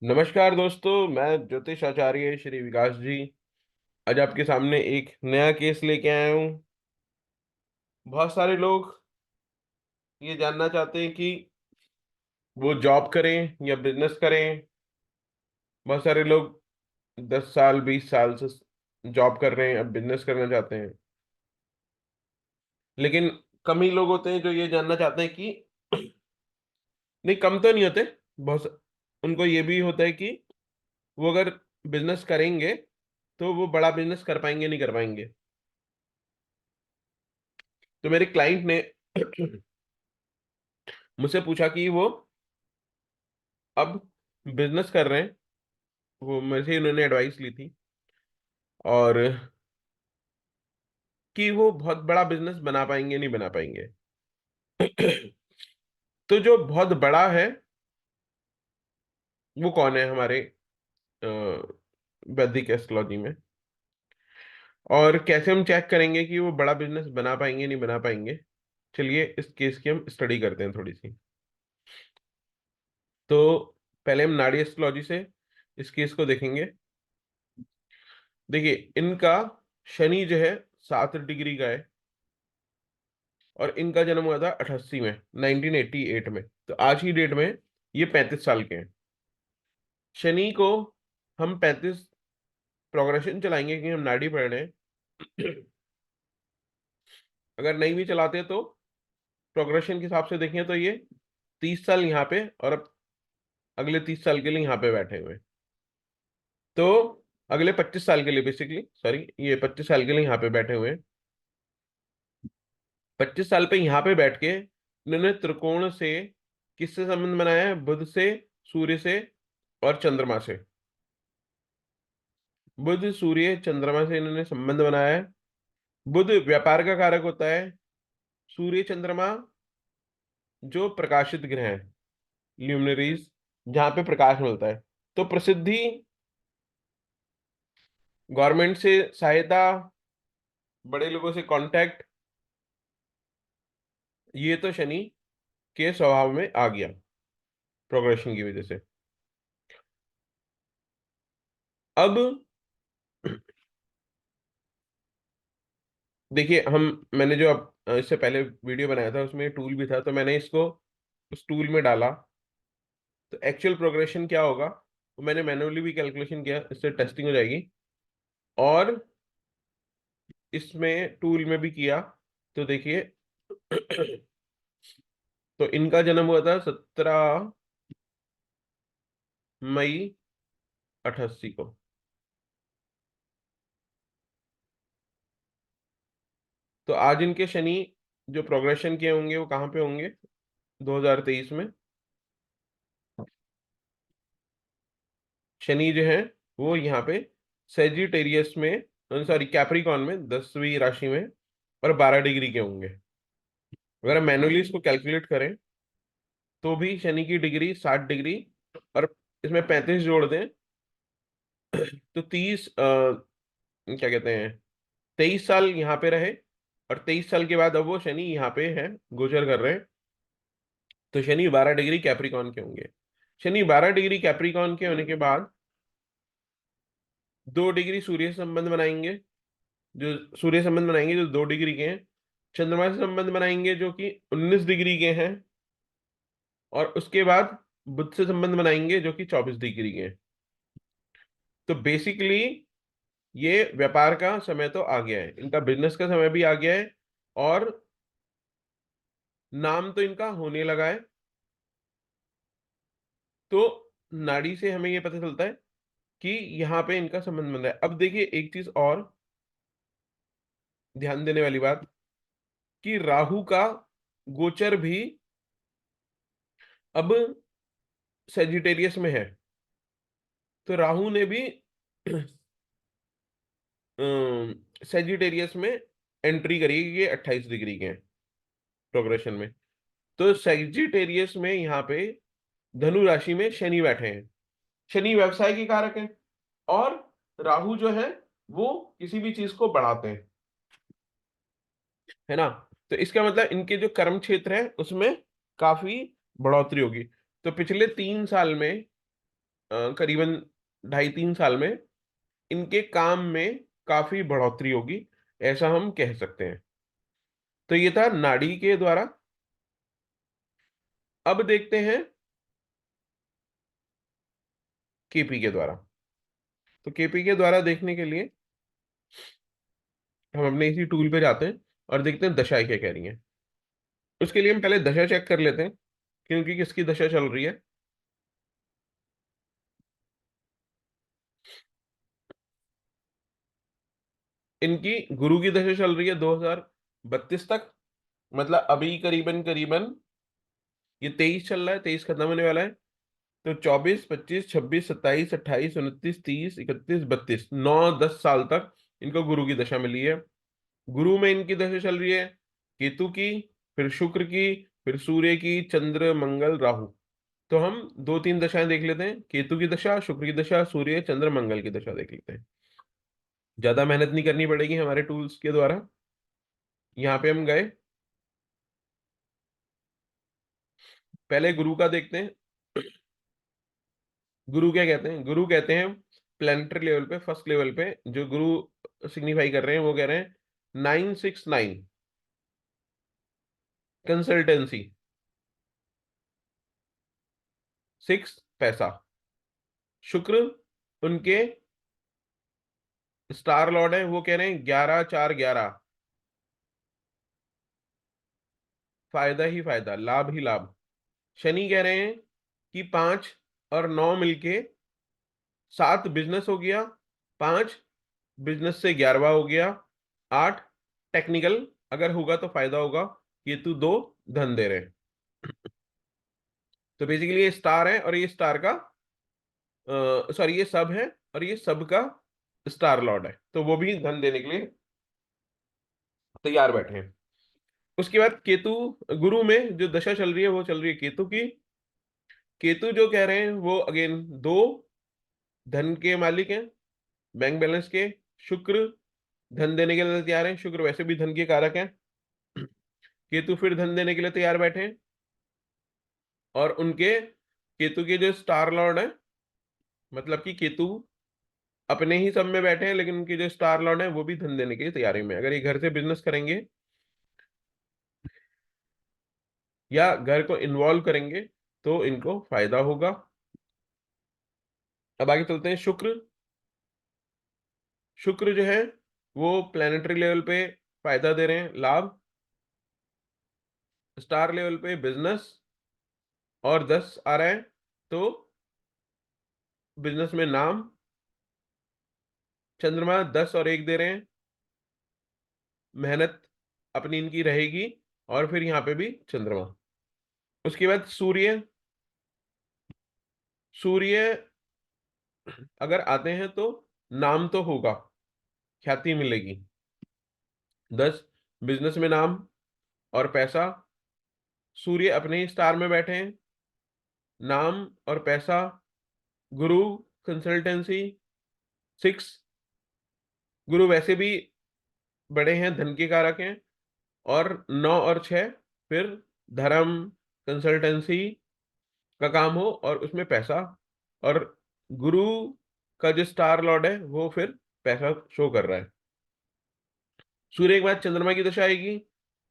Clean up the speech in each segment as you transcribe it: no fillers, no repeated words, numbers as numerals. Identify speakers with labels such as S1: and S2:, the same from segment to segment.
S1: नमस्कार दोस्तों, मैं ज्योतिष आचार्य श्री विकास जी आज आपके सामने एक नया केस लेके आया हूँ। बहुत सारे लोग ये जानना चाहते हैं कि वो जॉब करें या बिजनेस करें। बहुत सारे लोग 10 साल 20 साल से जॉब कर रहे हैं, अब बिजनेस करना चाहते हैं। लेकिन कम ही लोग होते हैं जो ये जानना चाहते हैं कि नहीं, कम तो नहीं होते। उनको ये भी होता है कि वो अगर बिजनेस करेंगे तो वो बड़ा बिजनेस कर पाएंगे नहीं कर पाएंगे। तो मेरे क्लाइंट ने मुझसे पूछा कि वो अब बिजनेस कर रहे हैं। वो मेरे से इन्होंने एडवाइस ली थी और कि वो बहुत बड़ा बिजनेस बना पाएंगे नहीं बना पाएंगे। तो जो बहुत बड़ा है वो कौन है हमारे अ, वैदिक एस्ट्रोलॉजी में, और कैसे हम चेक करेंगे कि वो बड़ा बिजनेस बना पाएंगे नहीं बना पाएंगे। चलिए इस केस की हम स्टडी करते हैं थोड़ी सी। तो पहले हम नाड़ी एस्ट्रोलॉजी से इस केस को देखेंगे। देखिए, इनका शनि जो है 7 डिग्री का है और इनका जन्म हुआ था 88 में, 1988 में। तो आज की डेट में ये 35 साल के हैं। शनि को हम 35 प्रोग्रेशन चलाएंगे कि हम नाड़ी पढ़ रहे हैं। अगर नहीं भी चलाते तो प्रोग्रेशन के हिसाब से देखें तो ये 30 साल यहाँ पे और अब अगले 30 साल के लिए यहाँ पे बैठे हुए हैं। तो अगले 25 साल के लिए, बेसिकली सॉरी, ये 25 साल के लिए यहाँ पे बैठे हुए हैं। 25 साल पे यहाँ पे बैठ के इन्होंने त्रिकोण से किससे संबंध बनाया है? बुध से, सूर्य से और चंद्रमा से। बुध सूर्य चंद्रमा से इन्होंने संबंध बनाया है। बुध व्यापार का कारक होता है। सूर्य चंद्रमा जो प्रकाशित ग्रह हैं, ल्यूमिनरीज, जहाँ पे प्रकाश मिलता है। तो प्रसिद्धि, गवर्नमेंट से सहायता, बड़े लोगों से कांटेक्ट, ये तो शनि के स्वभाव में आ गया प्रोग्रेशन की वजह से। अब देखिए, मैंने जो अब इससे पहले वीडियो बनाया था उसमें टूल भी था, तो मैंने इसको उस टूल में डाला। तो एक्चुअल प्रोग्रेशन क्या होगा वो मैंने मैनुअली भी कैलकुलेशन किया, इससे टेस्टिंग हो जाएगी। और इसमें टूल में भी किया। तो देखिए, तो इनका जन्म हुआ था 17 मई 88 को। तो आज इनके शनि जो प्रोग्रेशन किए होंगे वो कहाँ पे होंगे? 2023 में शनि जो है वो यहाँ पे सेजिटेरियस में, सॉरी कैप्रिकॉन में 10वीं राशि में और 12 डिग्री के होंगे। अगर हम मैनुअली इसको कैलकुलेट करें तो भी शनि की डिग्री 60 डिग्री और इसमें 35 जोड़ दें तो 30, क्या कहते हैं, 23 साल यहाँ पे रहे। और 23 साल के बाद अब वो शनि यहाँ पे है, गोचर कर रहे हैं। तो शनि 12 डिग्री कैप्रिकॉन के होंगे। शनि 12 डिग्री कैप्रिकॉन के होने के बाद 2 डिग्री सूर्य से संबंध बनाएंगे, जो 2 डिग्री के हैं। चंद्रमा से संबंध बनाएंगे जो कि 19 डिग्री के हैं। और उसके बाद बुध से संबंध बनाएंगे जो कि 24 डिग्री के हैं। तो बेसिकली ये व्यापार का समय तो आ गया है, इनका बिजनेस का समय भी आ गया है। और नाम तो इनका होने लगा है। तो नाड़ी से हमें ये पता चलता है कि यहाँ पे इनका संबंध बन रहा है। अब देखिए एक चीज और ध्यान देने वाली बात, कि राहु का गोचर भी अब सेजिटेरियस में है। तो राहु ने भी सेजिटेरियस में एंट्री करी है, ये 28 डिग्री के हैं प्रोग्रेशन में। तो सेजिटेरियस में यहाँ पे धनु राशि में शनि बैठे हैं। शनि व्यवसाय के कारक हैं और राहु जो है वो किसी भी चीज को बढ़ाते हैं, है ना। तो इसका मतलब इनके जो कर्म क्षेत्र है उसमें काफी बढ़ोतरी होगी। तो पिछले 3 साल में करीबन 2.5-3 साल में इनके काम में काफी बढ़ोतरी होगी, ऐसा हम कह सकते हैं। तो ये था नाड़ी के द्वारा। अब देखते हैं केपी के द्वारा। तो केपी के द्वारा देखने के लिए हम अपने इसी टूल पे जाते हैं और देखते हैं दशाएं क्या कह रही हैं। उसके लिए हम पहले दशा चेक कर लेते हैं क्योंकि किसकी दशा चल रही है। इनकी गुरु की दशा चल रही है 2032 तक, मतलब अभी करीबन करीबन ये 23 चल रहा है, 23 खत्म होने वाला है। तो 24, 25, 26, 27, 28, 29, 30, 31, 32, 9-10 साल तक इनको गुरु की दशा मिली है। गुरु में इनकी दशा चल रही है केतु की, फिर शुक्र की, फिर सूर्य की, चंद्र, मंगल, राहु। तो हम 2-3 दशाएं देख लेते हैं, केतु की दशा, शुक्र की दशा, सूर्य, चंद्र, मंगल की दशा देख लेते हैं। ज्यादा मेहनत नहीं करनी पड़ेगी हमारे टूल्स के द्वारा। यहाँ पे हम गए, पहले गुरु का देखते हैं। गुरु क्या कहते हैं? गुरु कहते हैं प्लेनेटरी लेवल पे, फर्स्ट लेवल पे जो गुरु सिग्निफाई कर रहे हैं वो कह रहे हैं 969 कंसल्टेंसी, 6 पैसा। शुक्र उनके स्टार लॉर्ड है, वो कह रहे हैं 11, 4, 11, फायदा ही फायदा, लाभ ही लाभ। शनि कह रहे हैं कि 5 और 9 मिलके 7 बिजनेस हो गया, 5 बिजनेस से 11वां हो गया, 8 टेक्निकल अगर होगा तो फायदा होगा, केतु 2 धन दे रहे हैं। तो बेसिकली ये स्टार है और ये स्टार का सॉरी ये सब है और ये सब का स्टार लॉर्ड है, तो वो भी धन देने के लिए तैयार बैठे हैं। उसके बाद केतु, गुरु में जो दशा चल रही है वो चल रही है केतु की। केतु जो कह रहे हैं वो अगेन 2 धन के मालिक हैं, बैंक बैलेंस के। शुक्र धन देने के लिए तैयार है, शुक्र वैसे भी धन के कारक हैं। केतु फिर धन देने के लिए तैयार बैठे हैं। और उनके केतु के जो स्टार लॉर्ड है, मतलब कि केतु अपने ही सब में बैठे हैं लेकिन उनके जो स्टार लॉर्ड है वो भी धन देने की तैयारी में। अगर ये घर से बिजनेस करेंगे या घर को इन्वॉल्व करेंगे तो इनको फायदा होगा। अब आगे चलते हैं। शुक्र, शुक्र जो है वो प्लेनेटरी लेवल पे फायदा दे रहे हैं, लाभ। स्टार लेवल पे बिजनेस और 10 आ रहा है, तो बिजनेस में नाम। चंद्रमा 10 और 1 दे रहे हैं, मेहनत अपनी इनकी रहेगी। और फिर यहाँ पे भी चंद्रमा। उसके बाद सूर्य, सूर्य अगर आते हैं तो नाम तो होगा, ख्याति मिलेगी। 10 बिजनेस में नाम और पैसा। सूर्य अपने ही स्टार में बैठे हैं, नाम और पैसा। गुरु कंसल्टेंसी 6, गुरु वैसे भी बड़े हैं, धन के कारक हैं। और 9 और 6 फिर धर्म, कंसल्टेंसी का काम हो और उसमें पैसा। और गुरु का जो स्टार लॉर्ड है वो फिर पैसा शो कर रहा है। सूर्य के बाद चंद्रमा की दशा आएगी।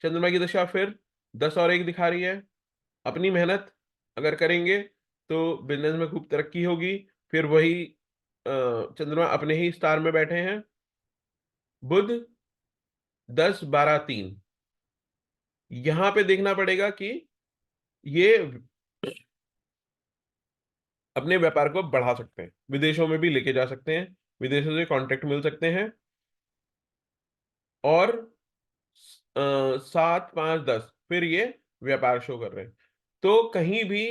S1: चंद्रमा की दशा फिर 10 और 1 दिखा रही है। अपनी मेहनत अगर करेंगे तो बिजनेस में खूब तरक्की होगी। फिर वही चंद्रमा अपने ही स्टार में बैठे हैं। बुध 10, 12, 3, यहां पे देखना पड़ेगा कि ये अपने व्यापार को बढ़ा सकते हैं, विदेशों में भी लेके जा सकते हैं, विदेशों से कॉन्ट्रैक्ट मिल सकते हैं। और 7, 5, 10 फिर ये व्यापार शो कर रहे हैं। तो कहीं भी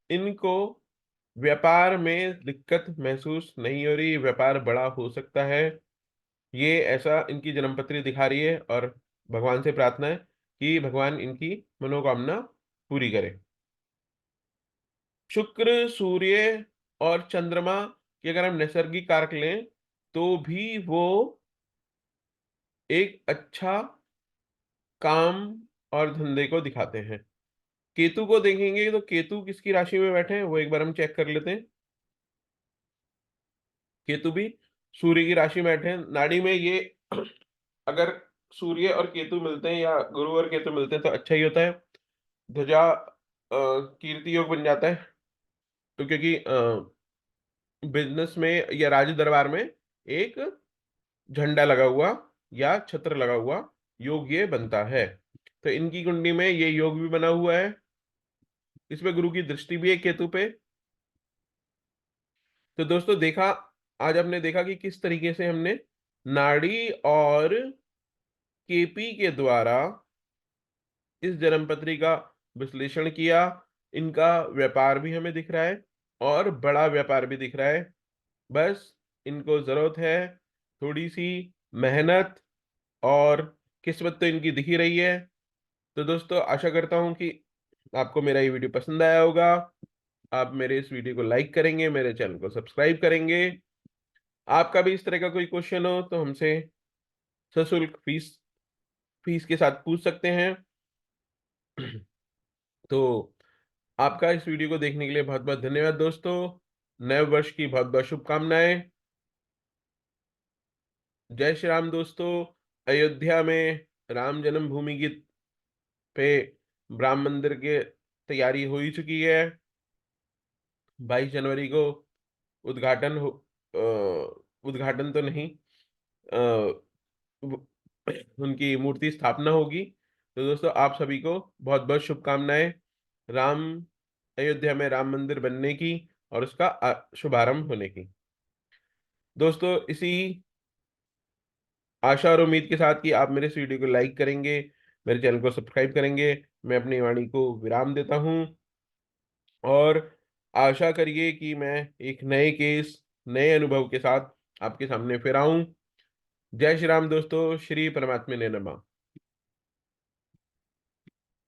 S1: इनको व्यापार में दिक्कत महसूस नहीं हो रही, व्यापार बड़ा हो सकता है। ये ऐसा इनकी जन्मपत्री दिखा रही है और भगवान से प्रार्थना है कि भगवान इनकी मनोकामना पूरी करे। शुक्र, सूर्य और चंद्रमा की अगर हम नैसर्गिक कारक लें तो भी वो एक अच्छा काम और धंधे को दिखाते हैं। केतु को देखेंगे तो केतु किसकी राशि में बैठे हैं वो एक बार हम चेक कर लेते हैं। केतु भी सूर्य की राशि में बैठे हैं नाड़ी में, ये अगर सूर्य और केतु मिलते हैं या गुरु और केतु मिलते हैं तो अच्छा ही होता है। ध्वजा कीर्ति योग बन जाता है। तो क्योंकि बिजनेस में या राज दरबार में एक झंडा लगा हुआ या छत्र लगा हुआ योग ये बनता है। तो इनकी कुंडली में ये योग भी बना हुआ है। इसमें गुरु की दृष्टि भी है केतु पे। तो दोस्तों देखा, आज आपने देखा कि किस तरीके से हमने नाड़ी और केपी के द्वारा इस जन्मपत्री का विश्लेषण किया। इनका व्यापार भी हमें दिख रहा है और बड़ा व्यापार भी दिख रहा है। बस इनको जरूरत है थोड़ी सी मेहनत, और किस्मत तो इनकी दिख ही रही है। तो दोस्तों आशा करता हूं कि आपको मेरा ये वीडियो पसंद आया होगा। आप मेरे इस वीडियो को लाइक करेंगे, मेरे चैनल को सब्सक्राइब करेंगे। आपका भी इस तरह का कोई क्वेश्चन हो तो हमसे सशुल्क फीस फीस के साथ पूछ सकते हैं। तो आपका इस वीडियो को देखने के लिए बहुत बहुत धन्यवाद दोस्तों। नए वर्ष की बहुत बहुत शुभकामनाएं। जय श्री राम दोस्तों। अयोध्या में राम जन्मभूमि की पे राम मंदिर की तैयारी हो ही चुकी है। 22 जनवरी को उद्घाटन उद्घाटन तो नहीं, वो- उनकी मूर्ति स्थापना होगी। तो दोस्तों आप सभी को बहुत बहुत शुभकामनाएं राम अयोध्या में राम मंदिर बनने की और उसका शुभारंभ होने की। दोस्तों इसी आशा और उम्मीद के साथ कि आप मेरे इस वीडियो को लाइक करेंगे, मेरे चैनल को सब्सक्राइब करेंगे, मैं अपनी वाणी को विराम देता हूं। और आशा करिए कि मैं एक नए केस, नए अनुभव के साथ आपके सामने फिर आऊं। जय श्री राम दोस्तों। श्री परमात्मा ने नमः।